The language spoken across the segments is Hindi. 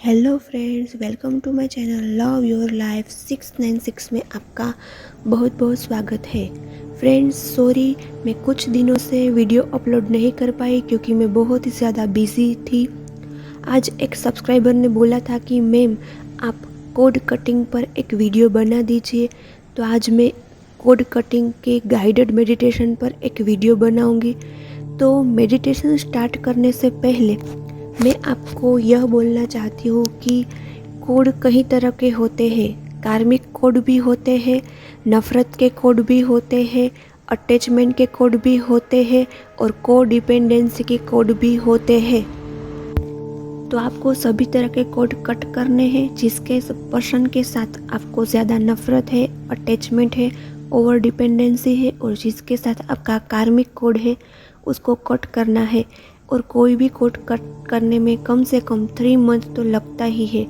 Hello friends, welcome to my channel love your life 696 में आपका बहुत बहुत स्वागत है। फ्रेंड्स सॉरी, मैं कुछ दिनों से वीडियो अपलोड नहीं कर पाई क्योंकि मैं बहुत ही ज़्यादा बिजी थी। आज एक सब्सक्राइबर ने बोला था कि मैम आप कोड कटिंग पर एक वीडियो बना दीजिए, तो आज मैं कोड कटिंग के गाइडेड मेडिटेशन पर एक वीडियो बनाऊंगी। तो मेडिटेशन स्टार्ट करने से पहले मैं आपको यह बोलना चाहती हूँ कि कोड कई तरह के होते हैं। कार्मिक कोड भी होते हैं, नफ़रत के कोड भी होते हैं, अटैचमेंट के कोड भी होते हैं और को डिपेंडेंसी के कोड भी होते हैं। तो आपको सभी तरह के कोड कट करने हैं। जिसके पर्सन के साथ आपको ज़्यादा नफ़रत है, अटैचमेंट है, ओवर डिपेंडेंसी है और जिसके साथ आपका कार्मिक कोड है उसको कट करना है। और कोई भी कोड कट करने में कम से कम 3 मंथ तो लगता ही है।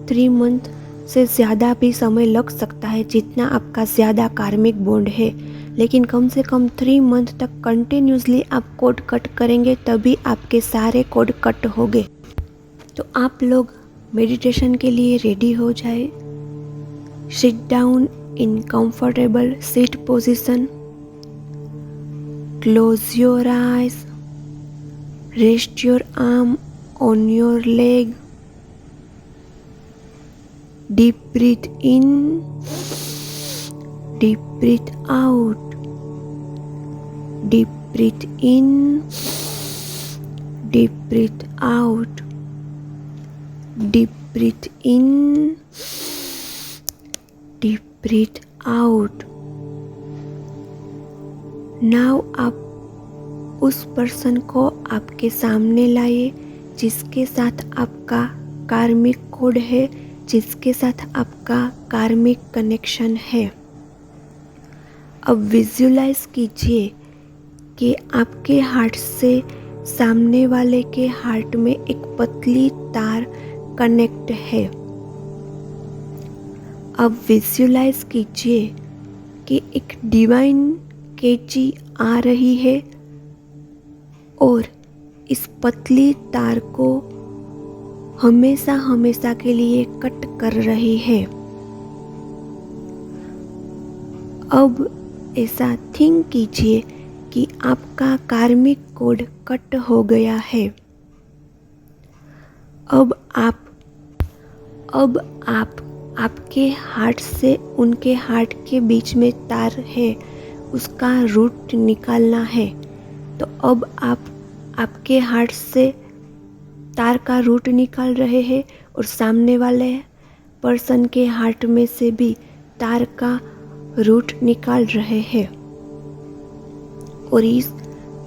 3 मंथ से ज़्यादा भी समय लग सकता है जितना आपका ज़्यादा कार्मिक बॉन्ड है, लेकिन कम से कम 3 मंथ तक कंटिन्यूसली आप कोड कट करेंगे तभी आपके सारे कोड कट होंगे। तो आप लोग मेडिटेशन के लिए रेडी हो जाए। Sit down in comfortable seat position, close your eyes, rest your arm on your leg, deep breathe in, deep breathe out, deep breathe in, deep breathe out, deep breathe in, deep breathe out. Now आप उस पर्सन को आपके सामने लाइए जिसके साथ आपका कार्मिक कोड है, जिसके साथ आपका कार्मिक कनेक्शन है। अब विजुलाइज कीजिए कि आपके हार्ट से सामने वाले के हार्ट में एक पतली तार कनेक्ट है। अब विजुलाइज कीजिए कि एक डिवाइन कैची आ रही है और इस पतली तार को हमेशा हमेशा के लिए कट कर रही है। अब ऐसा थिंक कीजिए कि आपका कार्मिक कोड कट हो गया है। अब आप आपके हार्ट से उनके हार्ट के बीच में तार है, उसका रूट निकालना है। तो अब आप आपके हार्ट से तार का रूट निकाल रहे हैं और सामने वाले पर्सन के हार्ट में से भी तार का रूट निकाल रहे हैं और इस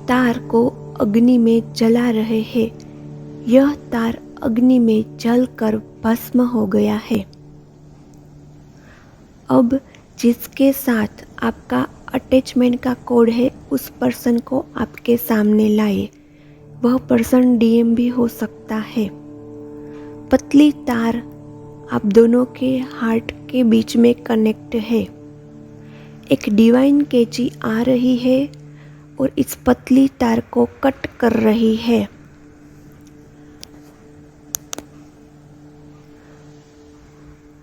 तार को अग्नि में जला रहे हैं। यह तार अग्नि में जलकर भस्म हो गया है। अब जिसके साथ आपका अटैचमेंट का कोड है उस पर्सन को आपके सामने लाए। वह पर्सन डीएम भी हो सकता है। पतली तार आप दोनों के हार्ट के बीच में कनेक्ट है। एक डिवाइन कैची आ रही है और इस पतली तार को कट कर रही है।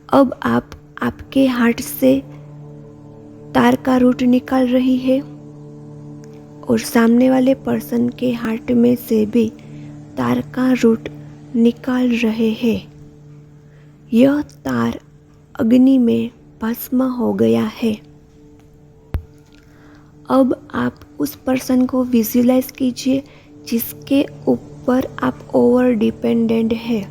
अब आप आपके हार्ट से तार का रूट निकाल रही है और सामने वाले पर्सन के हार्ट में से भी तार का रूट निकाल रहे हैं। यह तार अग्नि में भस्म हो गया है। अब आप उस पर्सन को विजुलाइज कीजिए जिसके ऊपर आप ओवर डिपेंडेंट है।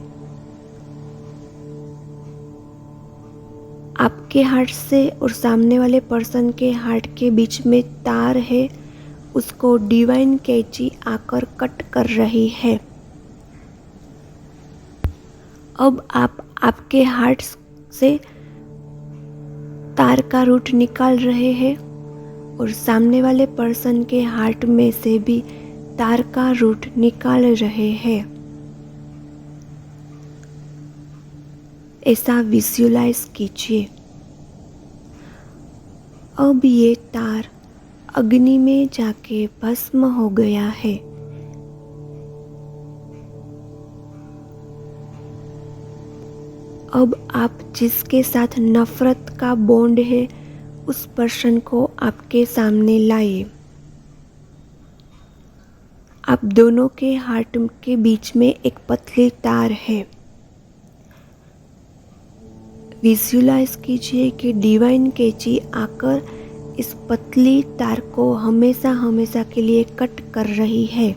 आपके हार्ट से और सामने वाले पर्सन के हार्ट के बीच में तार है, उसको डिवाइन कैची आकर कट कर रही है। अब आप आपके हार्ट से तार का रूट निकाल रहे हैं और सामने वाले पर्सन के हार्ट में से भी तार का रूट निकाल रहे हैं। ऐसा विजुलाइज कीजिए। अब ये तार अग्नि में जाके भस्म हो गया है। अब आप जिसके साथ नफ़रत का बॉन्ड है उस पर्सन को आपके सामने लाइए। आप दोनों के हार्ट के बीच में एक पतली तार है। विजुलाइज कीजिए कि डिवाइन कैची आकर इस पतली तार को हमेशा हमेशा के लिए कट कर रही है।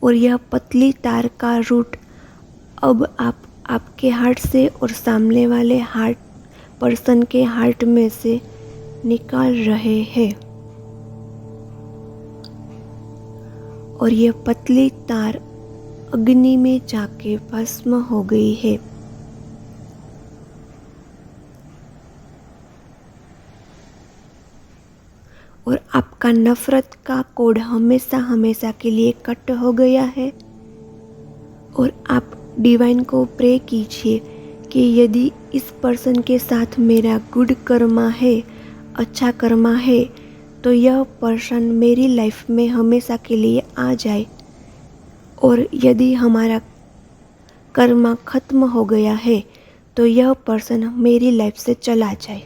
और यह पतली तार का रूट अब आपके हार्ट से और सामने वाले हार्ट पर्सन के हार्ट में से निकाल रहे हैं। और यह पतली तार अग्नि में जाके भस्म हो गई है। और आपका नफ़रत का कोड हमेशा हमेशा के लिए कट हो गया है। और आप डिवाइन को प्रे कीजिए कि यदि इस पर्सन के साथ मेरा गुड कर्मा है, अच्छा कर्मा है, तो यह पर्सन मेरी लाइफ में हमेशा के लिए आ जाए। और यदि हमारा कर्मा ख़त्म हो गया है तो यह पर्सन मेरी लाइफ से चला जाए।